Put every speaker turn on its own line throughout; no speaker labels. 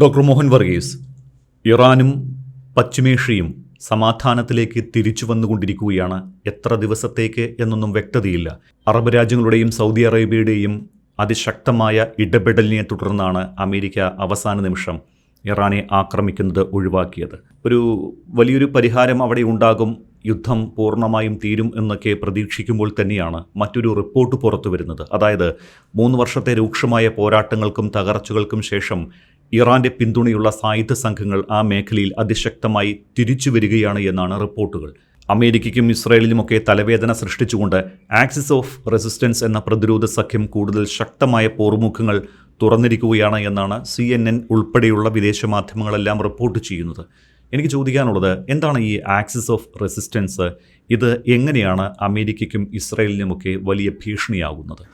Doctor Mohan Varghese, ഇറാനും പശ്ചിമേഷ്യയും സമാധാനത്തിലേക്ക് തിരിച്ചു വന്നുകൊണ്ടിരിക്കുകയാണ്. എത്ര ദിവസത്തേക്ക് എന്നൊന്നും വ്യക്തതയില്ല. അറബ് രാജ്യങ്ങളുടെയും സൗദി അറേബ്യയുടെയും അതിശക്തമായ ഇടപെടലിനെ തുടർന്നാണ് അമേരിക്ക അവസാന നിമിഷം ഇറാനെ ആക്രമിക്കുന്നത് ഒഴിവാക്കിയത്. വലിയൊരു പരിഹാരം അവിടെ ഉണ്ടാകും, യുദ്ധം പൂർണ്ണമായും തീരും എന്നൊക്കെ പ്രതീക്ഷിക്കുമ്പോൾ തന്നെയാണ് മറ്റൊരു റിപ്പോർട്ട് പുറത്തു വരുന്നത്. അതായത് 3 വർഷത്തെ രൂക്ഷമായ പോരാട്ടങ്ങൾക്കും തകർച്ചകൾക്കും ശേഷം ഇറാന്റെ പിന്തുണയുള്ള സായുധ സംഘങ്ങൾ ആ മേഖലയിൽ അതിശക്തമായി തിരിച്ചു വരികയാണ് എന്നാണ് റിപ്പോർട്ടുകൾ. അമേരിക്കയ്ക്കും ഇസ്രായേലിനുമൊക്കെ തലവേദന സൃഷ്ടിച്ചുകൊണ്ട് ആക്സിസ് ഓഫ് റെസിസ്റ്റൻസ് എന്ന പ്രതിരോധ സഖ്യം കൂടുതൽ ശക്തമായ പോർമുഖങ്ങൾ തുറന്നിരിക്കുകയാണ് എന്നാണ് CNN ഉൾപ്പെടെയുള്ള വിദേശ മാധ്യമങ്ങളെല്ലാം റിപ്പോർട്ട് ചെയ്യുന്നത്. എനിക്ക് ചോദിക്കാനുള്ളത്, എന്താണ് ഈ ആക്സിസ് ഓഫ് റെസിസ്റ്റൻസ്? ഇത് എങ്ങനെയാണ് അമേരിക്കയ്ക്കും ഇസ്രായേലിനുമൊക്കെ വലിയ ഭീഷണിയാകുന്നത്?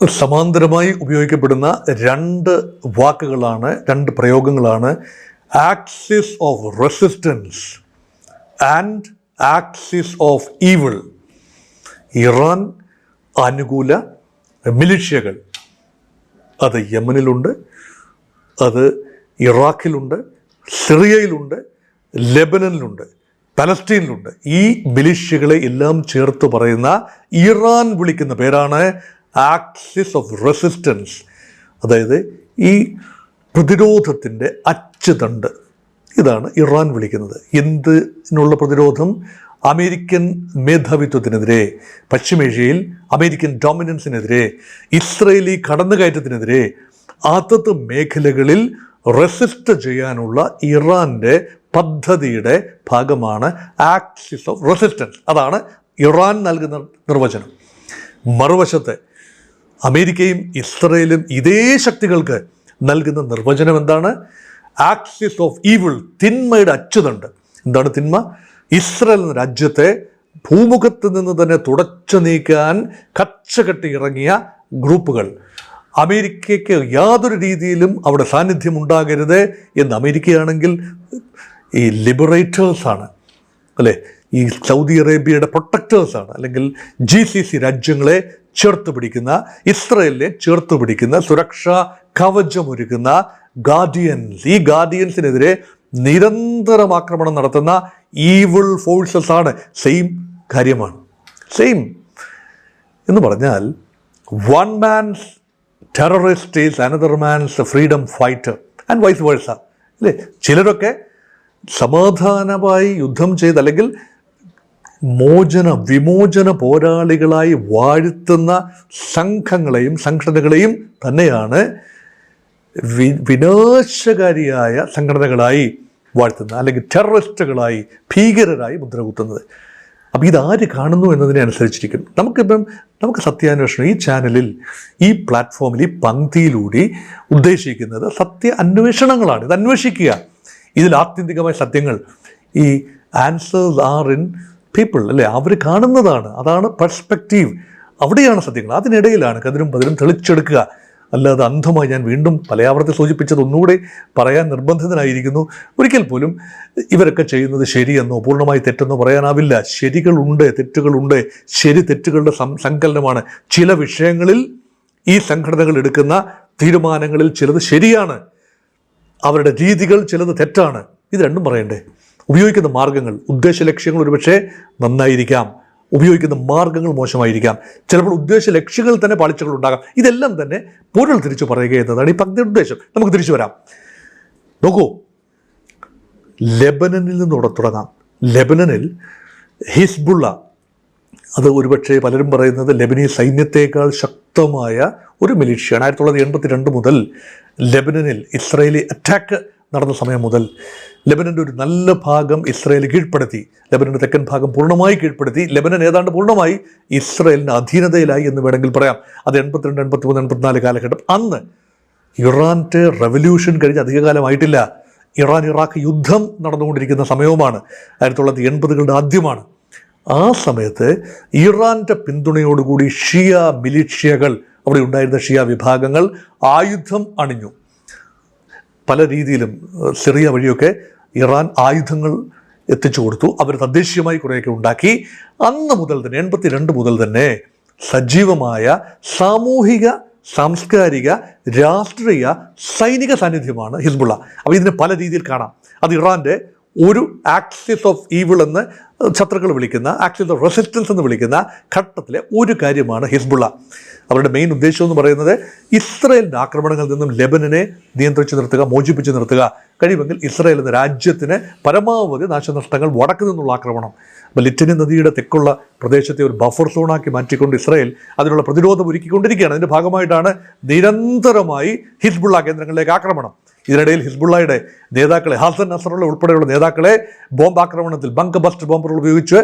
സമാന്തരമായി ഉപയോഗിക്കപ്പെടുന്ന രണ്ട് പ്രയോഗങ്ങളാണ് axis of resistance and axis of evil. Iran അനുകൂല മിലിഷ്യകൾ അത് യമനിലുണ്ട്, അത് ഇറാഖിലുണ്ട്, സിറിയയിലുണ്ട്, ലെബനനിലുണ്ട്, പലസ്തീനിലുണ്ട്. ഈ മിലിഷ്യകളെ എല്ലാം ചേർത്ത് പറയുന്ന ഇറാൻ വിളിക്കുന്ന പേരാണ് ആക്സിസ് ഓഫ് റെസിസ്റ്റൻസ്. അതായത് ഈ പ്രതിരോധത്തിൻ്റെ അച്ചുതണ്ട്, ഇതാണ് ഇറാൻ വിളിക്കുന്നത്. എന്തിനുള്ള പ്രതിരോധം? അമേരിക്കൻ മേധാവിത്വത്തിനെതിരെ, പശ്ചിമേഷ്യയിൽ അമേരിക്കൻ ഡോമിനൻസിനെതിരെ, ഇസ്രയേലി കടന്നുകയറ്റത്തിനെതിരെ, അതത് മേഖലകളിൽ റെസിസ്റ്റ് ചെയ്യാനുള്ള ഇറാൻ്റെ പദ്ധതിയുടെ ഭാഗമാണ് ആക്സിസ് ഓഫ് റെസിസ്റ്റൻസ്. അതാണ് ഇറാൻ നൽകുന്ന നിർവചനം. മറുവശത്ത് അമേരിക്കയും ഇസ്രയേലും ഇതേ ശക്തികൾക്ക് നൽകുന്ന നിർവചനം എന്താണ്? ആക്സിസ് ഓഫ് ഈവിൾ, തിന്മയുടെ അച്ചുതണ്ട്. എന്താണ് തിന്മ? ഇസ്രയേൽ എന്ന രാജ്യത്തെ ഭൂമുഖത്ത് നിന്ന് തന്നെ തുടച്ചു നീക്കാൻ കച്ചകെട്ടി ഇറങ്ങിയ ഗ്രൂപ്പുകൾ. അമേരിക്കയ്ക്ക് യാതൊരു രീതിയിലും അവിടെ സാന്നിധ്യം ഉണ്ടാകരുത് എന്ന് അമേരിക്കയാണെങ്കിൽ ഈ ലിബറേറ്റേഴ്സാണ്, അല്ലേ? ഈ സൗദി അറേബ്യയുടെ പ്രൊട്ടക്റ്റേഴ്സാണ്, അല്ലെങ്കിൽ GCC രാജ്യങ്ങളെ ചേർത്ത് പിടിക്കുന്ന, ഇസ്രയേലിനെ ചേർത്ത് പിടിക്കുന്ന, സുരക്ഷാ കവചമൊരുക്കുന്ന ഗാർഡിയൻസ്. ഈ ഗാർഡിയൻസിനെതിരെ നിരന്തരം ആക്രമണം നടത്തുന്ന ഈവിൾ ഫോഴ്സസ് ആണ്. സെയിം കാര്യമാണ്. സെയിം എന്ന് പറഞ്ഞാൽ one man's terrorist is another man's freedom fighter and vice versa, അല്ലേ? ചിലരൊക്കെ സമാധാനമായി യുദ്ധം ചെയ്ത്, അല്ലെങ്കിൽ വിമോചന പോരാളികളായി വാഴ്ത്തുന്ന സംഘങ്ങളെയും സംഘടനകളെയും തന്നെയാണ് വിനാശകാരിയായ സംഘടനകളായി വാഴ്ത്തുന്നത്, അല്ലെങ്കിൽ ടെററിസ്റ്റുകളായി, ഭീകരരായി മുദ്രകുത്തുന്നത്. അപ്പോൾ ഇതാര് കാണുന്നു എന്നതിനെ അനുസരിച്ചിരിക്കും. നമുക്ക് സത്യാന്വേഷണം ഈ ചാനലിൽ, ഈ പ്ലാറ്റ്ഫോമിൽ, ഈ പങ്ക്തിയിലൂടെ ഉദ്ദേശിക്കുന്നത് സത്യ അന്വേഷണങ്ങളാണ്. ഇത് അന്വേഷിക്കുക. ഇതിൽ ആത്യന്തികമായ സത്യങ്ങൾ, ഈ ആൻസേഴ്സ് ആർ ഇൻ പീപ്പിൾ, അല്ലേ? അവർ കാണുന്നതാണ്. അതാണ് പെർസ്പെക്റ്റീവ്. അവിടെയാണ് സത്യങ്ങൾ. അതിനിടയിലാണ് കതിരും പതിരും തെളിച്ചെടുക്കുക. അല്ലാതെ അന്ധമായി, ഞാൻ വീണ്ടും പലയാവർത്തി സൂചിപ്പിച്ചത് ഒന്നുകൂടെ പറയാൻ നിർബന്ധിതനായിരിക്കുന്നു, ഒരിക്കൽ പോലും ഇവരൊക്കെ ചെയ്യുന്നത് ശരിയെന്നോ പൂർണ്ണമായി തെറ്റെന്നോ പറയാനാവില്ല. ശരികളുണ്ട്, തെറ്റുകളുണ്ട്. ശരി തെറ്റുകളുടെ സങ്കലനമാണ്. ചില വിഷയങ്ങളിൽ ഈ സംഘടനകൾ എടുക്കുന്ന തീരുമാനങ്ങളിൽ ചിലത് ശരിയാണ്, അവരുടെ രീതികൾ ചിലത് തെറ്റാണ്. ഇത് രണ്ടും പറയണ്ടേ? ഉപയോഗിക്കുന്ന മാർഗങ്ങൾ, ഉദ്ദേശ ലക്ഷ്യങ്ങൾ ഒരുപക്ഷെ നന്നായിരിക്കാം, ഉപയോഗിക്കുന്ന മാർഗങ്ങൾ മോശമായിരിക്കാം. ചിലപ്പോൾ ഉദ്ദേശ ലക്ഷ്യങ്ങൾ തന്നെ പാളിച്ചകൾ ഉണ്ടാകാം. ഇതെല്ലാം തന്നെ പൊരുൾ തിരിച്ചു പറയുക എന്നതാണ് ഈ പദ്ധതിയുടെ ഉദ്ദേശം. നമുക്ക് തിരിച്ചു വരാം. നോക്കൂ, ലെബനനിൽ നിന്ന് തുടങ്ങാം. ലെബനനിൽ ഹിസ്ബുള്ള, അത് ഒരുപക്ഷെ പലരും പറയുന്നത് ലെബനീസ് സൈന്യത്തേക്കാൾ ശക്തമായ ഒരു മിലിഷ്യയാണ്. 1982 മുതൽ ലെബനനിൽ ഇസ്രായേലി അറ്റാക്ക് നടന്ന സമയം മുതൽ ലെബനൻ്റെ ഒരു നല്ല ഭാഗം ഇസ്രായേൽ കീഴ്പ്പെടുത്തി. ലെബനൻ്റെ തെക്കൻ ഭാഗം പൂർണ്ണമായി കീഴ്പ്പെടുത്തി. ലെബനൻ ഏതാണ്ട് പൂർണ്ണമായി ഇസ്രായേലിൻ്റെ അധീനതയിലായി എന്ന് വേണമെങ്കിൽ പറയാം. അത് 82, 83, 84 കാലഘട്ടം. അന്ന് ഇറാൻ്റെ റവല്യൂഷൻ കഴിഞ്ഞ് അധികകാലമായിട്ടില്ല. ഇറാൻ ഇറാഖ് യുദ്ധം നടന്നുകൊണ്ടിരിക്കുന്ന സമയവുമാണ്. 1980കളുടെ ആദ്യമാണ്. ആ സമയത്ത് ഇറാൻ്റെ പിന്തുണയോടുകൂടി ഷിയ മിലിഷ്യകൾ, അവിടെ ഉണ്ടായിരുന്ന ഷിയ വിഭാഗങ്ങൾ ആയുധം അണിഞ്ഞു. പല രീതിയിലും സിറിയ വഴിയൊക്കെ ഇറാൻ ആയുധങ്ങൾ എത്തിച്ചു കൊടുത്തു. അവർ തദ്ദേശീയമായി കുറേയൊക്കെ ഉണ്ടാക്കി. അന്ന് മുതൽ തന്നെ, 82 മുതൽ തന്നെ സജീവമായ സാമൂഹിക സാംസ്കാരിക, രാഷ്ട്രീയ, സൈനിക സാന്നിധ്യമാണ് ഹിസ്ബുള്ള. അപ്പോൾ ഇതിനെ പല രീതിയിൽ കാണാം. അത് ഇറാൻ്റെ ഒരു ആക്സിസ് ഓഫ് ഈവിൾ എന്ന് ശത്രുക്കൾ വിളിക്കുന്ന, ആക്സിസ് ഓഫ് റെസിസ്റ്റൻസ് എന്ന് വിളിക്കുന്ന ഘട്ടത്തിലെ ഒരു കാര്യമാണ് ഹിസ്ബുള്ള. അവരുടെ മെയിൻ ഉദ്ദേശം എന്ന് പറയുന്നത് ഇസ്രയേലിൻ്റെ ആക്രമണങ്ങളിൽ നിന്നും ലെബനനെ നിയന്ത്രിച്ചു നിർത്തുക, മോചിപ്പിച്ചു നിർത്തുക, കഴിയുമെങ്കിൽ ഇസ്രയേൽ എന്ന രാജ്യത്തിന് പരമാവധി നാശനഷ്ടങ്ങൾ വടക്ക് നിന്നുള്ള ആക്രമണം. അപ്പോൾ ലിറ്റനി നദിയുടെ തെക്കുള്ള പ്രദേശത്തെ ഒരു ബഫർ സോണാക്കി മാറ്റിക്കൊണ്ട് ഇസ്രയേൽ അതിനുള്ള പ്രതിരോധം ഒരുക്കിക്കൊണ്ടിരിക്കുകയാണ്. അതിൻ്റെ ഭാഗമായിട്ടാണ് നിരന്തരമായി ഹിസ്ബുള്ള കേന്ദ്രങ്ങളിലേക്ക് ആക്രമണം. ഇതിനിടയിൽ ഹിസ്ബുള്ളയുടെ നേതാക്കളെ, ഹസൻ നസറുള്ള ഉൾപ്പെടെയുള്ള നേതാക്കളെ ബോംബാക്രമണത്തിൽ ബങ്ക് ബസ്റ്റർ ബോംബുകൾ ഉപയോഗിച്ച്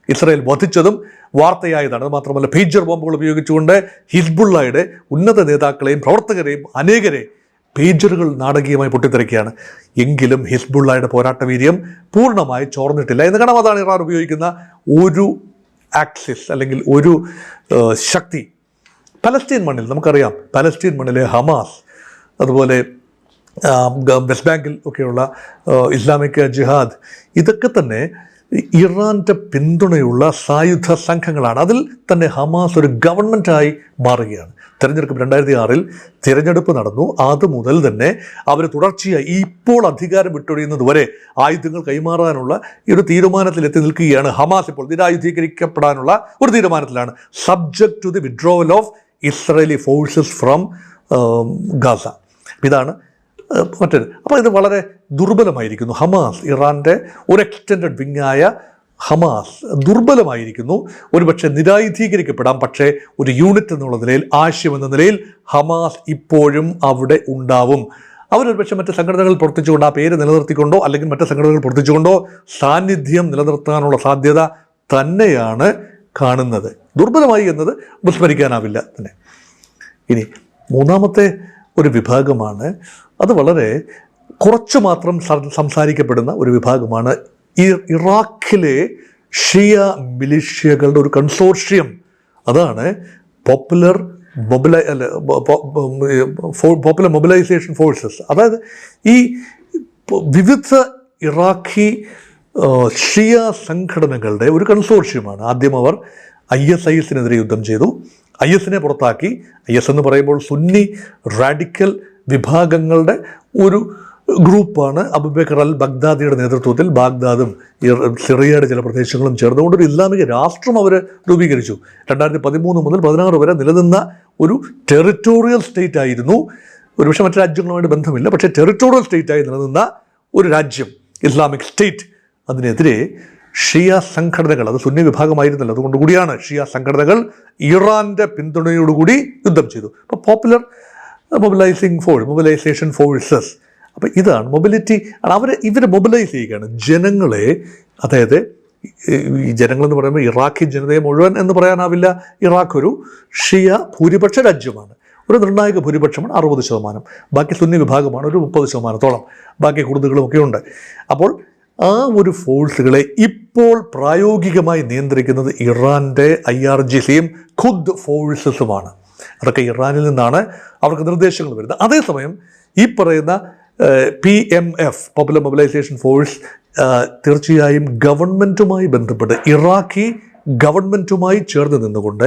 ഇസ്രയേൽ വധിച്ചതും വാർത്തയായതാണ്. അത് മാത്രമല്ല, പേജർ ബോംബുകൾ ഉപയോഗിച്ചുകൊണ്ട് ഹിസ്ബുള്ളയുടെ ഉന്നത നേതാക്കളെയും പ്രവർത്തകരെയും അനേകരെ പേജറുകൾ നാടകീയമായി പൊട്ടിത്തെറിക്കുകയാണ്. എങ്കിലും ഹിസ്ബുള്ളയുടെ പോരാട്ടവീര്യം പൂർണ്ണമായി ചോർന്നിട്ടില്ല എന്ന് കാണാം. അതാണ് ഇറാൻ ഉപയോഗിക്കുന്ന ഒരു ആക്സിസ് അല്ലെങ്കിൽ ഒരു ശക്തി. പലസ്തീൻ മണ്ണിൽ നമുക്കറിയാം, പലസ്തീൻ മണ്ണിലെ ഹമാസ്, അതുപോലെ വെസ്റ്റ് ബാങ്കിൽ ഒക്കെയുള്ള ഇസ്ലാമിക് ജിഹാദ്, ഇതൊക്കെ തന്നെ ഇറാൻ്റെ പിന്തുണയുള്ള സായുധ സംഘങ്ങളാണ്. അതിൽ തന്നെ ഹമാസ് ഒരു ഗവൺമെൻറ്റായി മാറുകയാണ്. തെരഞ്ഞെടുപ്പ് 2006 തിരഞ്ഞെടുപ്പ് നടന്നു. അതുമുതൽ തന്നെ അവർ തുടർച്ചയായി ഇപ്പോൾ അധികാരം വിട്ടൊഴിയുന്നത് വരെ ആയുധങ്ങൾ കൈമാറാനുള്ള ഈ ഒരു തീരുമാനത്തിലെത്തി നിൽക്കുകയാണ്. ഹമാസ് ഇപ്പോൾ നിരായുധീകരിക്കപ്പെടാനുള്ള ഒരു തീരുമാനത്തിലാണ്, subject to the withdrawal of Israeli forces from Gaza. ഇതാണ് മറ്റൊരു. അപ്പോൾ ഇത് വളരെ ദുർബലമായിരിക്കുന്നു. ഹമാസ്, ഇറാൻ്റെ ഒരു എക്സ്റ്റൻഡഡ് വിങ്ങായ ഹമാസ് ദുർബലമായിരിക്കുന്നു. ഒരുപക്ഷെ നിരായുധീകരിക്കപ്പെടാം, പക്ഷേ ഒരു യൂണിറ്റ് എന്നുള്ള നിലയിൽ, ആശയം എന്ന നിലയിൽ ഹമാസ് ഇപ്പോഴും അവിടെ ഉണ്ടാവും. അവരൊരു പക്ഷേ മറ്റ് സംഘടനകൾ പ്രവർത്തിച്ചുകൊണ്ട്, ആ പേര് നിലനിർത്തിക്കൊണ്ടോ അല്ലെങ്കിൽ മറ്റ് സംഘടനകൾ പ്രവർത്തിച്ചുകൊണ്ടോ സാന്നിധ്യം നിലനിർത്താനുള്ള സാധ്യത തന്നെയാണ് കാണുന്നത്. ദുർബലമായി എന്നത് വിസ്മരിക്കാനാവില്ല തന്നെ. ഇനി മൂന്നാമത്തെ ഒരു വിഭാഗമാണ്, അത് വളരെ കുറച്ച് മാത്രം സംസാരിക്കപ്പെടുന്ന ഒരു വിഭാഗമാണ്. ഇറാഖിലെ ഷിയ മിലിഷ്യകളുടെ ഒരു കൺസോർഷ്യം. അതാണ് പോപ്പുലർ മൊബിലൈസേഷൻ ഫോഴ്സസ്. അതായത് ഈ വിവിധ ഇറാഖി ഷിയ സംഘടനകളുടെ ഒരു കൺസോർഷ്യമാണ്. ആദ്യം അവർ ISIS-നെതിരെ യുദ്ധം ചെയ്തു, IS-നെ പുറത്താക്കി. IS എന്ന് പറയുമ്പോൾ സുന്നി റാഡിക്കൽ വിഭാഗങ്ങളുടെ ഒരു ഗ്രൂപ്പാണ്. അബൂബക്കർ അൽ ബഗ്ദാദിയുടെ നേതൃത്വത്തിൽ ബാഗ്ദാദും സിറിയയുടെ ചില പ്രദേശങ്ങളും ചേർന്നുകൊണ്ട് ഒരു ഇസ്ലാമിക രാഷ്ട്രം അവർ രൂപീകരിച്ചു. 2013 മുതൽ 2016 വരെ നിലനിന്ന ഒരു ടെറിറ്റോറിയൽ സ്റ്റേറ്റ് ആയിരുന്നു. ഒരുപക്ഷെ മറ്റു രാജ്യങ്ങളുമായിട്ട് ബന്ധമില്ല, പക്ഷേ ടെറിറ്റോറിയൽ സ്റ്റേറ്റായി നിലനിന്ന ഒരു രാജ്യം, ഇസ്ലാമിക് സ്റ്റേറ്റ്. അതിനെതിരെ ഷിയ സംഘടനകൾ, അത് സുന്നി വിഭാഗമായിരുന്നല്ലോ, അതുകൊണ്ട് കൂടിയാണ് ഷിയ സംഘടനകൾ ഇറാൻ്റെ പിന്തുണയോടുകൂടി യുദ്ധം ചെയ്തു. അപ്പോൾ പോപ്പുലർ മൊബിലൈസേഷൻ ഫോഴ്സസ്. അപ്പോൾ ഇതാണ് മൊബിലിറ്റി. ഇവർ മൊബിലൈസ് ചെയ്യുകയാണ് ജനങ്ങളെ. അതായത് ഈ ജനങ്ങളെന്ന് പറയുമ്പോൾ ഇറാഖി ജനതയെ മുഴുവൻ എന്ന് പറയാനാവില്ല. ഇറാഖ് ഒരു ഷിയ ഭൂരിപക്ഷ രാജ്യമാണ്. ഒരു നിർണായക ഭൂരിപക്ഷമാണ് 60%. ബാക്കി സുന്നി വിഭാഗമാണ് ഒരു 30%. ബാക്കി കുർദുകളുമൊക്കെ ഉണ്ട്. അപ്പോൾ ആ ഒരു ഫോഴ്സുകളെ ഇപ്പോൾ പ്രായോഗികമായി നിയന്ത്രിക്കുന്നത് ഇറാൻ്റെ IRGC-യും ഖുദ് ഫോഴ്സസുമാണ്. അതൊക്കെ ഇറാനിൽ നിന്നാണ് അവർക്ക് നിർദ്ദേശങ്ങൾ വരുന്നത്. അതേസമയം ഈ പറയുന്ന PMF, പോപ്പുലർ മൊബിലൈസേഷൻ ഫോഴ്സ്, തീർച്ചയായും ഗവൺമെൻറ്റുമായി ബന്ധപ്പെട്ട് ഇറാഖി ഗവൺമെൻറ്റുമായി ചേർന്ന് നിന്നുകൊണ്ട്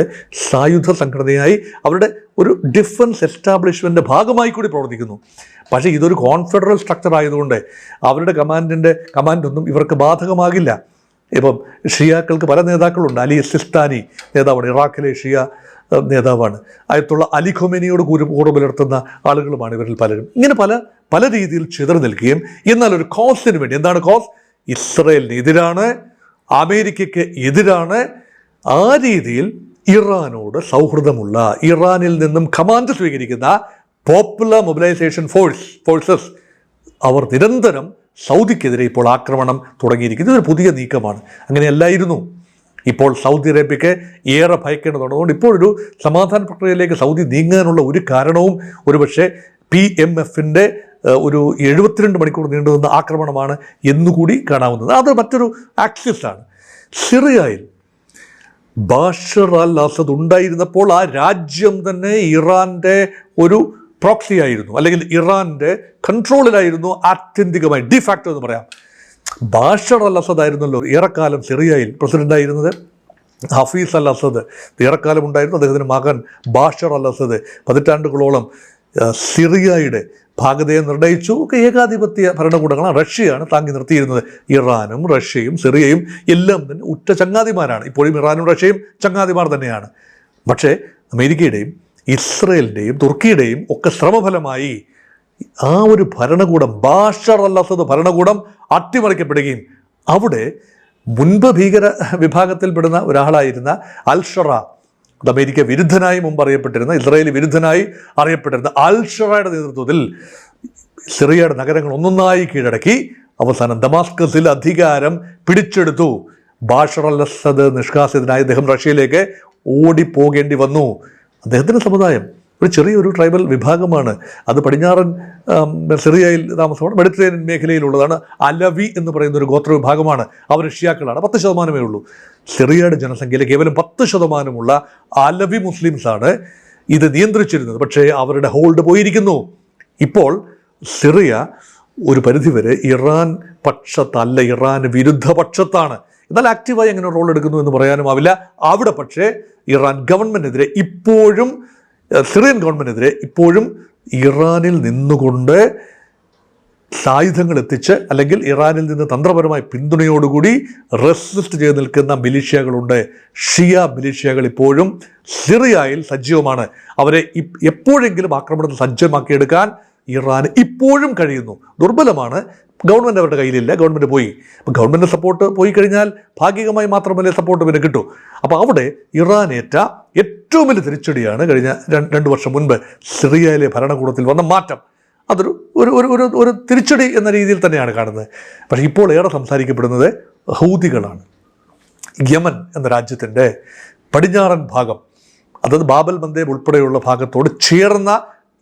സായുധ സംഘടനയായി അവരുടെ ഒരു ഡിഫൻസ് എസ്റ്റാബ്ലിഷ്മെൻറ്റിൻ്റെ ഭാഗമായി കൂടി പ്രവർത്തിക്കുന്നു. പക്ഷേ ഇതൊരു കോൺഫെഡറൽ സ്ട്രക്ചർ ആയതുകൊണ്ട് അവരുടെ കമാൻഡൊന്നും ഇവർക്ക് ബാധകമാകില്ല. ഇപ്പം ഷിയാക്കൾക്ക് പല നേതാക്കളുണ്ട്. അലി സിസ്താനി നേതാവാണ്, ഇറാഖിലെ ഷിയ നേതാവാണ്. അയത്തുള്ള അലി ഖൊമേനിയോട് കൂറ് പുലർത്തുന്ന ആളുകളുമാണ് ഇവരിൽ പലരും. ഇങ്ങനെ പല രീതിയിൽ ചിതറി നിൽക്കുകയും, എന്നാൽ ഒരു കോസിന് വേണ്ടി, എന്താണ് കോസ്? ഇസ്രയേലിന് എതിരാണ്, അമേരിക്കയ്ക്ക് എതിരാണ്. ആ രീതിയിൽ ഇറാനോട് സൗഹൃദമുള്ള, ഇറാനിൽ നിന്നും കമാൻഡ് സ്വീകരിക്കുന്ന പോപ്പുലർ മൊബിലൈസേഷൻ ഫോഴ്സസ് അവർ നിരന്തരം സൗദിക്കെതിരെ ഇപ്പോൾ ആക്രമണം തുടങ്ങിയിരിക്കുന്നത്. ഇതൊരു പുതിയ നീക്കമാണ്. അങ്ങനെയല്ലായിരുന്നു. ഇപ്പോൾ സൗദി അറേബ്യയ്ക്ക് ഏറെ ഭയക്കേണ്ടതുണ്ട്. അതുകൊണ്ട് ഇപ്പോഴൊരു സമാധാന പ്രക്രിയയിലേക്ക് സൗദി നീങ്ങാനുള്ള ഒരു കാരണവും ഒരുപക്ഷെ PMF-ൻ്റെ ഒരു 72 മണിക്കൂർ നീണ്ടുനിന്ന ആക്രമണമാണ് എന്നുകൂടി കാണാവുന്നത്. അത് മറ്റൊരു ആക്സിസാണ്. സിറിയയിൽ ബാഷർ അൽ അസദ് ഉണ്ടായിരുന്നപ്പോൾ ആ രാജ്യം തന്നെ ഇറാൻ്റെ ഒരു പ്രോക്സി ആയിരുന്നു, അല്ലെങ്കിൽ ഇറാൻ്റെ കൺട്രോളിലായിരുന്നു ആത്യന്തികമായി, ഡിഫാക്ടോ എന്ന് പറയാം. ബാഷർ അൽ അസദ് ആയിരുന്നല്ലോ ഏറെക്കാലം സിറിയയിൽ പ്രസിഡൻ്റായിരുന്നത്. ഹഫീസ് അൽ അസദ് ഏറെക്കാലം ഉണ്ടായിരുന്നു. അദ്ദേഹത്തിൻ്റെ മകൻ ബാഷർ അൽ അസദ് പതിറ്റാണ്ടുകളോളം സിറിയയുടെ ഭാഗതയെ നിർണയിച്ചു. ഒക്കെ ഏകാധിപത്യ ഭരണകൂടങ്ങളാണ്. റഷ്യയാണ് താങ്ങി നിർത്തിയിരുന്നത്. ഇറാനും റഷ്യയും സിറിയയും എല്ലാം തന്നെ ഉറ്റ ചങ്ങാതിമാരാണ്. ഇപ്പോഴും ഇറാനും റഷ്യയും ചങ്ങാതിമാർ തന്നെയാണ്. പക്ഷേ അമേരിക്കയുടെയും ഇസ്രയേലിൻ്റെയും തുർക്കിയുടെയും ഒക്കെ ശ്രമഫലമായി ആ ഒരു ഭരണകൂടം, ബാഷർ അൽ അസദ് ഭരണകൂടം അട്ടിമറിക്കപ്പെടുകയും അവിടെ മുൻപ് ഭീകര വിഭാഗത്തിൽപ്പെടുന്ന ഒരാളായിരുന്ന അൽ ഷറ, അമേരിക്ക വിരുദ്ധനായി മുമ്പ് അറിയപ്പെട്ടിരുന്ന, ഇസ്രായേൽ വിരുദ്ധനായി അറിയപ്പെട്ടിരുന്ന അൽ ഷറയുടെ നേതൃത്വത്തിൽ സിറിയയുടെ നഗരങ്ങൾ ഒന്നൊന്നായി കീഴടക്കി അവസാനം ദമാസ്കസിൽ അധികാരം പിടിച്ചെടുത്തു. ബാഷർ അൽ അസദ് നിഷ്കാസിതനായി അദ്ദേഹം റഷ്യയിലേക്ക് ഓടിപ്പോകേണ്ടി വന്നു. അദ്ദേഹത്തിൻ്റെ സമുദായം ഒരു ചെറിയൊരു ട്രൈബൽ വിഭാഗമാണ്. അത് പടിഞ്ഞാറൻ സിറിയയിൽ താമസമാണ്. മെഡിറ്ററേനിയൻ മേഖലയിലുള്ളതാണ്. അലവി എന്ന് പറയുന്ന ഒരു ഗോത്ര വിഭാഗമാണ്. അവർ ഷിയാക്കളാണ്. 10% ഉള്ളൂ. സിറിയയുടെ ജനസംഖ്യയിൽ കേവലം 10% അലവി മുസ്ലിംസാണ് ഇത് നിയന്ത്രിച്ചിരുന്നത്. പക്ഷേ അവരുടെ ഹോൾഡ് പോയിരിക്കുന്നു. ഇപ്പോൾ സിറിയ ഒരു പരിധിവരെ ഇറാൻ പക്ഷത്തല്ല, ഇറാൻ വിരുദ്ധ പക്ഷത്താണ്. എന്നാൽ ആക്റ്റീവായി എങ്ങനെ റോൾ എടുക്കുന്നു എന്ന് പറയാനുമാവില്ല. അവിടെ പക്ഷേ ഇറാൻ ഗവൺമെൻറ്റിനെതിരെ ഇപ്പോഴും, സിറിയൻ ഗവൺമെൻറ്റിനെതിരെ ഇപ്പോഴും ഇറാനിൽ നിന്നുകൊണ്ട് ആയുധങ്ങൾ എത്തിച്ച് അല്ലെങ്കിൽ ഇറാനിൽ നിന്ന് തന്ത്രപരമായ പിന്തുണയോടുകൂടി റെസിസ്റ്റ് ചെയ്ത് നിൽക്കുന്ന മിലിഷ്യകളുണ്ട്. ഷിയ മിലിഷ്യകൾ ഇപ്പോഴും സിറിയയിൽ സജീവമാണ്. അവരെ എപ്പോഴെങ്കിലും ആക്രമണത്തിൽ സജ്ജമാക്കിയെടുക്കാൻ ഇറാൻ ഇപ്പോഴും കഴിയുന്നു. ദുർബലമാണ്. ഗവൺമെൻറ് അവരുടെ കയ്യിലില്ല. ഗവൺമെൻറ് പോയി. അപ്പോൾ ഗവൺമെൻറ് സപ്പോർട്ട് പോയി കഴിഞ്ഞാൽ ഭാഗികമായി മാത്രമല്ലേ സപ്പോർട്ട് പിന്നെ കിട്ടൂ. അപ്പോൾ അവിടെ ഇറാനേറ്റ ഏറ്റവും വലിയ തിരിച്ചടിയാണ് കഴിഞ്ഞ 2 വർഷം മുൻപ് സിറിയയിലെ ഭരണകൂടത്തിൽ വന്ന മാറ്റം. അതൊരു ഒരു ഒരു ഒരു തിരിച്ചടി എന്ന രീതിയിൽ തന്നെയാണ് കാണുന്നത്. പക്ഷേ ഇപ്പോൾ ഏറെ സംസാരിക്കപ്പെടുന്നത് ഹൂതികളാണ്. യമൻ എന്ന രാജ്യത്തിൻ്റെ പടിഞ്ഞാറൻ ഭാഗം, അതായത് ബാബൽ മന്ദേബ് ഉൾപ്പെടെയുള്ള ഭാഗത്തോട് ചേർന്ന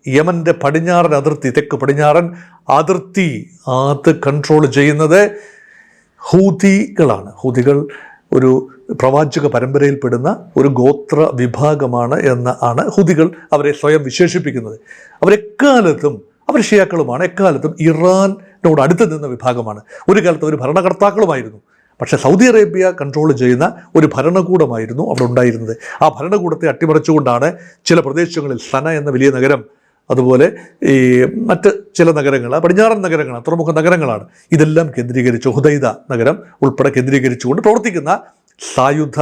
യമൻ്റെ പടിഞ്ഞാറൻ അതിർത്തി, തെക്ക് പടിഞ്ഞാറൻ അതിർത്തി അത് കൺട്രോൾ ചെയ്യുന്നത് ഹൂതികളാണ്. ഹൂതികൾ ഒരു പ്രവാചക പരമ്പരയിൽപ്പെടുന്ന ഒരു ഗോത്ര വിഭാഗമാണ് ആണ് ഹൂതികൾ അവരെ സ്വയം വിശേഷിപ്പിക്കുന്നത്. അവരെക്കാലത്തും അവർ ഷിയാക്കളുമാണ്. എക്കാലത്തും ഇറാനോട് അടുത്ത് നിന്ന വിഭാഗമാണ്. ഒരു കാലത്ത് അവർ ഭരണകർത്താക്കളുമായിരുന്നു. പക്ഷേ സൗദി അറേബ്യ കൺട്രോൾ ചെയ്യുന്ന ഒരു ഭരണകൂടമായിരുന്നു അവിടെ ഉണ്ടായിരുന്നത്. ആ ഭരണകൂടത്തെ അട്ടിമറിച്ചുകൊണ്ടാണ് ചില പ്രദേശങ്ങളിൽ സന എന്ന വലിയ നഗരം, അതുപോലെ ഈ മറ്റ് ചില നഗരങ്ങൾ, പടിഞ്ഞാറൻ നഗരങ്ങളാണ്, തുറമുഖ നഗരങ്ങളാണ്, ഇതെല്ലാം കേന്ദ്രീകരിച്ച് ഹുദൈദ നഗരം ഉൾപ്പെടെ കേന്ദ്രീകരിച്ചുകൊണ്ട് പ്രവർത്തിക്കുന്ന സായുധ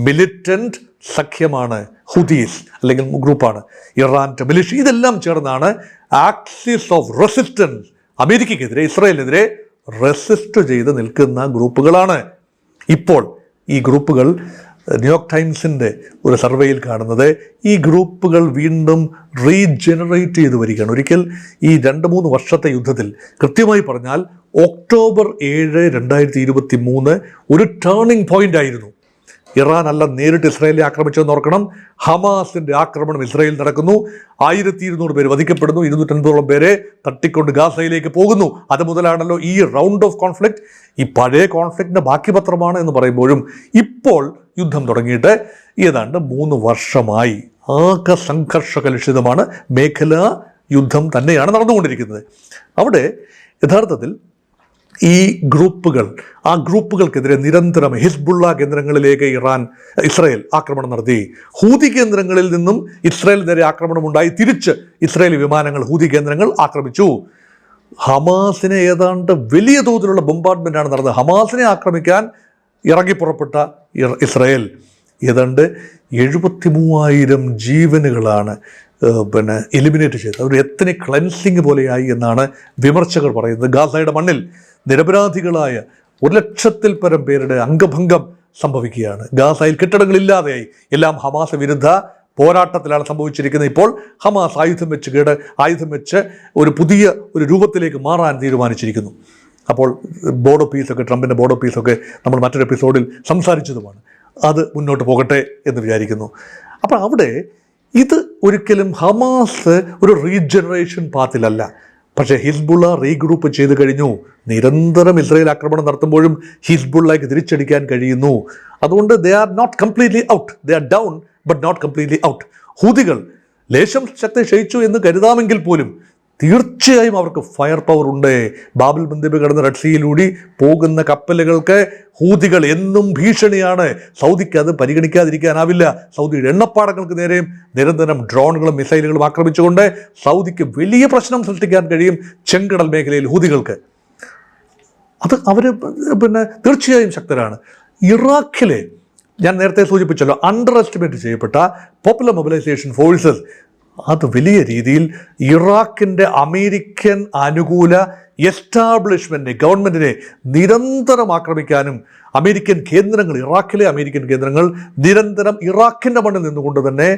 മിലിറ്റന്റ് സഖ്യമാണ് ഹുതീസ്, അല്ലെങ്കിൽ ഗ്രൂപ്പാണ്. ഇറാൻ്റെ മിലിഷ്യ ഇതെല്ലാം ചേർന്നാണ് ആക്സിസ് ഓഫ് റെസിസ്റ്റൻസ്, അമേരിക്കയ്ക്കെതിരെ ഇസ്രായേലിനെതിരെ റെസിസ്റ്റ് ചെയ്ത് നിൽക്കുന്ന ഗ്രൂപ്പുകളാണ്. ഇപ്പോൾ ഈ ഗ്രൂപ്പുകൾ ന്യൂയോർക്ക് ടൈംസിൻ്റെ ഒരു സർവേയിൽ കാണുന്നത് ഈ ഗ്രൂപ്പുകൾ വീണ്ടും റീജനറേറ്റ് ചെയ്ത് വരികയാണ്. ഒരിക്കൽ ഈ 2-3 വർഷത്തെ യുദ്ധത്തിൽ, കൃത്യമായി പറഞ്ഞാൽ ഒക്ടോബർ 7, 2023 ഒരു ടേണിംഗ് പോയിന്റ് ആയിരുന്നു. ഇറാൻ അല്ല നേരിട്ട് ഇസ്രായേലിനെ ആക്രമിച്ചതെന്ന് ഓർക്കണം. ഹമാസിൻ്റെ ആക്രമണം ഇസ്രായേൽ നടക്കുന്നു. 1200 പേര് വധിക്കപ്പെടുന്നു. 250ഓളം പേരെ തട്ടിക്കൊണ്ട് ഗാസയിലേക്ക് പോകുന്നു. അത് മുതലാണല്ലോ ഈ റൗണ്ട് ഓഫ് കോൺഫ്ലിക്റ്റ്. ഈ പഴയ കോൺഫ്ലിക്റ്റിൻ്റെ ബാക്കി പത്രമാണ് എന്ന് പറയുമ്പോഴും ഇപ്പോൾ യുദ്ധം തുടങ്ങിയിട്ട് ഏതാണ്ട് 3 വർഷമായി. ആകെ സംഘർഷകലുഷിതമാണ്. മേഖലാ യുദ്ധം തന്നെയാണ് നടന്നുകൊണ്ടിരിക്കുന്നത്. അവിടെ യഥാർത്ഥത്തിൽ ഈ ഗ്രൂപ്പുകൾ, ആ ഗ്രൂപ്പുകൾക്കെതിരെ നിരന്തരം ഹിസ്ബുള്ള കേന്ദ്രങ്ങളിലേക്ക് ഇസ്രായേൽ ആക്രമണം നടത്തി. ഹൂതി കേന്ദ്രങ്ങളിൽ നിന്നും ഇസ്രായേൽ നേരെ ആക്രമണമുണ്ടായി. തിരിച്ച് ഇസ്രായേലി വിമാനങ്ങൾ ഹൂതി കേന്ദ്രങ്ങൾ ആക്രമിച്ചു. ഹമാസിനെ ഏതാണ്ട് വലിയ തോതിലുള്ള ബോംബാർഡ്മെൻറ്റാണ് നടന്നത്. ഹമാസിനെ ആക്രമിക്കാൻ ഇറങ്ങിപ്പുറപ്പെട്ട ഇസ്രായേൽ ഏതാണ്ട് 73,000 ജീവനുകളാണ് എലിമിനേറ്റ് ചെയ്തത്. അതൊരു എത്നിക് ക്ലെൻസിങ് പോലെയായി എന്നാണ് വിമർശകർ പറയുന്നത്. ഗാസയുടെ മണ്ണിൽ നിരപരാധികളായ 100,000-ൽ പരം പേരുടെ അംഗഭംഗം സംഭവിക്കുകയാണ്. ഗാസയിൽ കെട്ടിടങ്ങളില്ലാതെയായി. എല്ലാം ഹമാസ് വിരുദ്ധ പോരാട്ടത്തിലാണ് സംഭവിച്ചിരിക്കുന്നത്. ഇപ്പോൾ ഹമാസ് ആയുധം വെച്ച് ഒരു പുതിയ ഒരു രൂപത്തിലേക്ക് മാറാൻ തീരുമാനിച്ചിരിക്കുന്നു. അപ്പോൾ ബോർഡ് ഓഫ് പീസൊക്കെ, ട്രംപിൻ്റെ ബോർഡ് ഓഫ് പീസൊക്കെ നമ്മൾ മറ്റൊരു എപ്പിസോഡിൽ സംസാരിച്ചതുമാണ്. അത് മുന്നോട്ട് പോകട്ടെ എന്ന് വിചാരിക്കുന്നു. അപ്പോൾ അവിടെ ഇത് ഒരിക്കലും ഹമാസ് ഒരു റീജനറേഷൻ പാത്തിലല്ല. പക്ഷേ ഹിസ്ബുള്ള റീഗ്രൂപ്പ് ചെയ്ത് കഴിഞ്ഞു. നിരന്തരം ഇസ്രായേൽ ആക്രമണം നടത്തുമ്പോഴും ഹിസ്ബുള്ളയ്ക്ക് തിരിച്ചടിക്കാൻ കഴിയുന്നു. അതുകൊണ്ട് they are not completely out. They are down but not completely out. ഹൂതികൾ ലേശം ശക്തി ക്ഷയിച്ചു എന്ന് കരുതാമെങ്കിൽ പോലും തീർച്ചയായും അവർക്ക് ഫയർ പവർ ഉണ്ട്. ബാബിൽ മന്ദിബ് കടന്ന് റെഡ് സീയിലൂടെ പോകുന്ന കപ്പലുകൾക്ക് ഹൂതികൾ എന്നും ഭീഷണിയാണ്. സൗദിക്ക് അത് പരിഗണിക്കാതിരിക്കാനാവില്ല. സൗദിയുടെ എണ്ണപ്പാടങ്ങൾക്ക് നേരെയും നിരന്തരം ഡ്രോണുകളും മിസൈലുകളും ആക്രമിച്ചുകൊണ്ട് സൗദിക്ക് വലിയ പ്രശ്നം സൃഷ്ടിക്കാൻ കഴിയും ചെങ്കടൽ മേഖലയിൽ ഹൂതികൾക്ക്. അത് അവർ തീർച്ചയായും ശക്തരാണ്. ഇറാഖിലെ ഞാൻ നേരത്തെ സൂചിപ്പിച്ചല്ലോ, അണ്ടർ എസ്റ്റിമേറ്റ് ചെയ്യപ്പെട്ട പോപ്പുലർ മൊബിലൈസേഷൻ ഫോഴ്സസ് അത് വലിയ രീതിയിൽ ഇറാഖിൻ്റെ അമേരിക്കൻ അനുകൂല എസ്റ്റാബ്ലിഷ്മെൻറ്റിനെ, ഗവൺമെൻറ്റിനെ നിരന്തരം ആക്രമിക്കാനും അമേരിക്കൻ കേന്ദ്രങ്ങൾ, ഇറാഖിലെ അമേരിക്കൻ കേന്ദ്രങ്ങൾ നിരന്തരം ഇറാഖിൻ്റെ മണ്ണിൽ നിന്നുകൊണ്ട് തന്നെ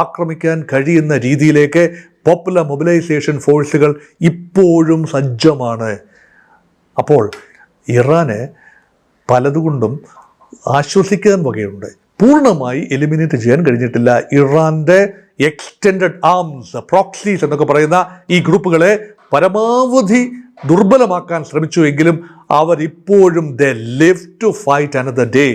ആക്രമിക്കാൻ കഴിയുന്ന രീതിയിലേക്ക് പോപ്പുലർ മൊബിലൈസേഷൻ ഫോഴ്സുകൾ ഇപ്പോഴും സജ്ജമാണ്. അപ്പോൾ ഇറാന് പലതുകൊണ്ടും ആശ്വസിക്കാൻ വകയുണ്ട്. പൂർണ്ണമായി എലിമിനേറ്റ് ചെയ്യാൻ കഴിഞ്ഞിട്ടില്ല. ഇറാൻ്റെ എക്സ്റ്റെൻഡഡ് ആംസ്, പ്രോക്സീസ് എന്നൊക്കെ പറയുന്ന ഈ ഗ്രൂപ്പുകളെ പരമാവധി ദുർബലമാക്കാൻ ശ്രമിച്ചുവെങ്കിലും അവരിപ്പോഴും they live to fight another day.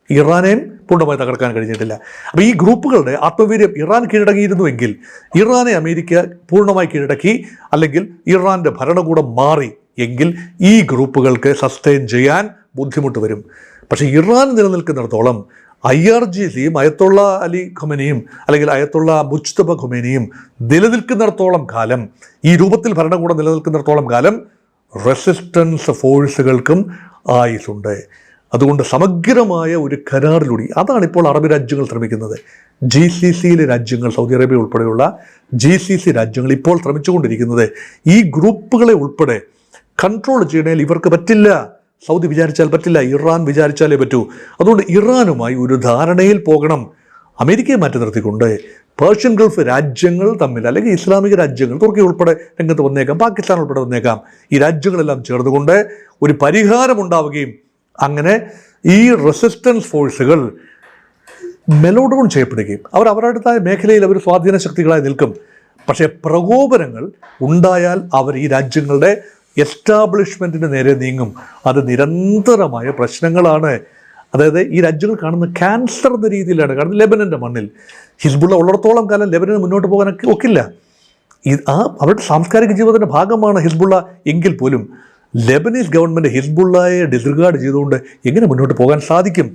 ഇറാനെയും പൂർണ്ണമായി തകർക്കാൻ കഴിഞ്ഞിട്ടില്ല. അപ്പോൾ ഈ ഗ്രൂപ്പുകളുടെ ആത്മവീര്യം ഇറാൻ കീഴടങ്ങിയിരുന്നുവെങ്കിൽ, ഇറാനെ അമേരിക്ക പൂർണ്ണമായി കീഴടക്കി, അല്ലെങ്കിൽ ഇറാൻ്റെ ഭരണകൂടം മാറി എങ്കിൽ ഈ ഗ്രൂപ്പുകൾക്ക് സസ്റ്റെയിൻ ചെയ്യാൻ ബുദ്ധിമുട്ട് വരും. പക്ഷേ ഇറാൻ നിലനിൽക്കുന്നിടത്തോളം IRGCയും അയത്തുള്ള അലി ഖൊമേനിയും അല്ലെങ്കിൽ അയത്തുള്ള മുജ്തബ ഖൊമേനിയും നിലനിൽക്കുന്നിടത്തോളം കാലം, ഈ രൂപത്തിൽ ഭരണകൂടം നിലനിൽക്കുന്നിടത്തോളം കാലം റെസിസ്റ്റൻസ് ഫോഴ്സുകൾക്കും ആയുസുണ്ട്. അതുകൊണ്ട് സമഗ്രമായ ഒരു കരാറിലൂടെ, അതാണ് ഇപ്പോൾ അറബ് രാജ്യങ്ങൾ ശ്രമിക്കുന്നത്. GCCയിലെ രാജ്യങ്ങൾ, സൗദി അറേബ്യ ഉൾപ്പെടെയുള്ള GCC രാജ്യങ്ങൾ ഇപ്പോൾ ശ്രമിച്ചുകൊണ്ടിരിക്കുന്നത് ഈ ഗ്രൂപ്പുകളെ ഉൾപ്പെടെ കൺട്രോൾ ചെയ്യണേൽ ഇവർക്ക് പറ്റില്ല. സൗദി വിചാരിച്ചാൽ പറ്റില്ല, ഇറാൻ വിചാരിച്ചാലേ പറ്റൂ. അതുകൊണ്ട് ഇറാനുമായി ഒരു ധാരണയിൽ പോകണം. അമേരിക്കയെ മാറ്റി നിർത്തിക്കൊണ്ട് പേർഷ്യൻ ഗൾഫ് രാജ്യങ്ങൾ തമ്മിൽ, അല്ലെങ്കിൽ ഇസ്ലാമിക രാജ്യങ്ങൾ, തുർക്കി ഉൾപ്പെടെ രംഗത്ത് വന്നേക്കാം, പാകിസ്ഥാൻ ഉൾപ്പെടെ വന്നേക്കാം, ഈ രാജ്യങ്ങളെല്ലാം ചേർന്നുകൊണ്ട് ഒരു പരിഹാരമുണ്ടാവുകയും അങ്ങനെ ഈ റെസിസ്റ്റൻസ് ഫോഴ്സുകൾ മെലോഡൗൺ ചെയ്യപ്പെടുകയും അവർ അവരുടേതായ മേഖലയിൽ അവർ സ്വാധീന ശക്തികളായി നിൽക്കും. പക്ഷേ പ്രകോപനങ്ങൾ ഉണ്ടായാൽ അവർ ഈ രാജ്യങ്ങളുടെ എസ്റ്റാബ്ലിഷ്മെൻറ്റിന് നേരെ നീങ്ങും. അത് നിരന്തരമായ പ്രശ്നങ്ങളാണ്. അതായത് ഈ രാജ്യങ്ങൾ കാണുന്ന ക്യാൻസർ എന്ന രീതിയിലാണ് കാണുന്നത്. ലെബനൻ്റെ മണ്ണിൽ ഹിസ്ബുള്ള ഉള്ളിടത്തോളം കാലം ലെബനന് മുന്നോട്ട് പോകാനൊക്കെ ഒക്കില്ല. അവരുടെ സാംസ്കാരിക ജീവിതത്തിൻ്റെ ഭാഗമാണ് ഹിസ്ബുള്ള എങ്കിൽ പോലും ലെബനീസ് ഗവൺമെൻറ് ഹിസ്ബുള്ളയെ ഡിസ്റിഗാർഡ് ചെയ്തുകൊണ്ട് എങ്ങനെ മുന്നോട്ട് പോകാൻ സാധിക്കും?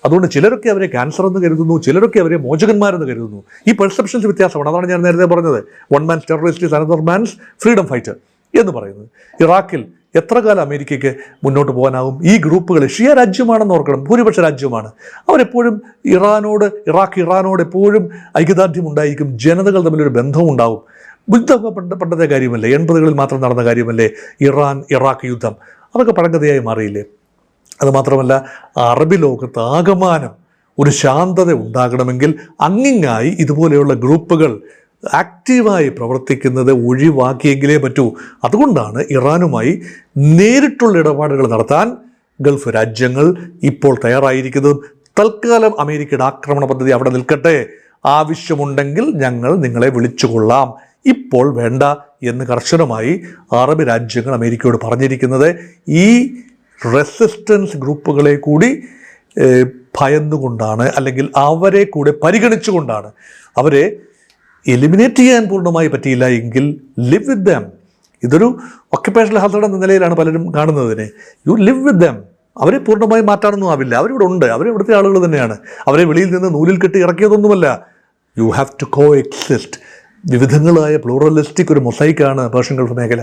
അതുകൊണ്ട് ചിലരൊക്കെ അവരെ ക്യാൻസർ എന്ന് കരുതുന്നു, ചിലരൊക്കെ അവരെ മോചകന്മാരെന്ന് കരുതുന്നു. ഈ പെർസെപ്ഷൻസ് വ്യത്യാസമാണ്. അതാണ് ഞാൻ നേരത്തെ പറഞ്ഞത്, one man's terrorist is another man's freedom fighter എന്ന് പറയുന്നത്. ഇറാഖിൽ എത്ര കാലം അമേരിക്കയ്ക്ക് മുന്നോട്ട് പോകാനാവും? ഈ ഗ്രൂപ്പുകൾ ഷിയ രാജ്യമാണെന്ന് ഓർക്കണം, ഭൂരിപക്ഷ രാജ്യമാണ്. അവരെപ്പോഴും ഇറാഖ് എപ്പോഴും ഐക്യദാർഢ്യം ഉണ്ടായിരിക്കും, ജനതകൾ തമ്മിലൊരു ബന്ധവും ഉണ്ടാവും. യുദ്ധമൊക്കെ പണ്ടത്തെ കാര്യമല്ലേ, 80കളിൽ മാത്രം നടന്ന കാര്യമല്ലേ ഇറാഖ് യുദ്ധം? അതൊക്കെ പഴങ്കഥയായി മാറിയില്ലേ? അതുമാത്രമല്ല, അറബി ലോകത്ത് ആകമാനം ഒരു ശാന്തത ഉണ്ടാകണമെങ്കിൽ അങ്ങിങ്ങായി ഇതുപോലെയുള്ള ഗ്രൂപ്പുകൾ ആക്റ്റീവായി പ്രവർത്തിക്കുന്നത് ഒഴിവാക്കിയെങ്കിലേ പറ്റൂ. അതുകൊണ്ടാണ് ഇറാനുമായി നേരിട്ടുള്ള ഇടപാടുകൾ നടത്താൻ ഗൾഫ് രാജ്യങ്ങൾ ഇപ്പോൾ തയ്യാറായിരിക്കുന്നതും. തൽക്കാലം അമേരിക്കയുടെ ആക്രമണ പദ്ധതി അവിടെ നിൽക്കട്ടെ, ആവശ്യമുണ്ടെങ്കിൽ ഞങ്ങൾ നിങ്ങളെ വിളിച്ചുകൊള്ളാം, ഇപ്പോൾ വേണ്ട എന്ന് കർശനമായി അറബ് രാജ്യങ്ങൾ അമേരിക്കയോട് പറഞ്ഞിരിക്കുന്നത് ഈ റെസിസ്റ്റൻസ് ഗ്രൂപ്പുകളെ കൂടി ഭയന്നുകൊണ്ടാണ്, അല്ലെങ്കിൽ അവരെ കൂടെ പരിഗണിച്ചുകൊണ്ടാണ്. അവരെ എലിമിനേറ്റ് ചെയ്യാൻ പൂർണ്ണമായി പറ്റിയില്ല എങ്കിൽ ലിവ് വിത്ത് ദം. ഇതൊരു ഒക്യുപ്പേഷണൽ ഹസാർഡ് എന്ന നിലയിലാണ് പലരും കാണുന്നതിനെ. You live with them. അവരെ പൂർണ്ണമായി മാറ്റാനൊന്നും ആവില്ല. അവരിവിടെ ഉണ്ട്, അവരിവിടുത്തെ ആളുകൾ തന്നെയാണ്. അവരെ വെളിയിൽ നിന്ന് നൂലിൽ കെട്ടി ഇറക്കിയതൊന്നുമല്ല. You have to coexist. വിവിധങ്ങളായ പ്ലൂറലിസ്റ്റിക് ഒരു മൊസൈക്കാണ് പേർഷ്യൻ ഗൾഫ് മേഖല.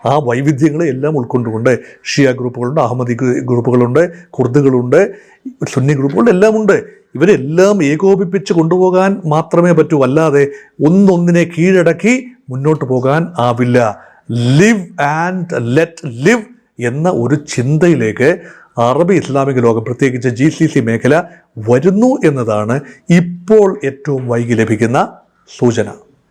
ആ വൈവിധ്യങ്ങളെ എല്ലാം ഉൾക്കൊണ്ടുകൊണ്ട് ഷിയ ഗ്രൂപ്പുകളുണ്ട്, അഹമ്മദി ഗ്രൂപ്പുകളുണ്ട്, കുർദുകളുണ്ട്, സുന്നി ഗ്രൂപ്പുകളുണ്ട്, എല്ലാം ഉണ്ട്. ഇവരെല്ലാം ഏകോപിപ്പിച്ച് കൊണ്ടുപോകാൻ മാത്രമേ പറ്റൂ, അല്ലാതെ ഒന്നൊന്നിനെ കീഴടക്കി മുന്നോട്ട് പോകാൻ ആവില്ല. ലിവ് ആൻഡ് ലെറ്റ് ലിവ് എന്ന ഒരു ചിന്തയിലേക്ക് അറബി ഇസ്ലാമിക ലോകം, പ്രത്യേകിച്ച് GCC മേഖല വരുന്നു എന്നതാണ് ഇപ്പോൾ ഏറ്റവും വൈകി ലഭിക്കുന്ന സൂചന.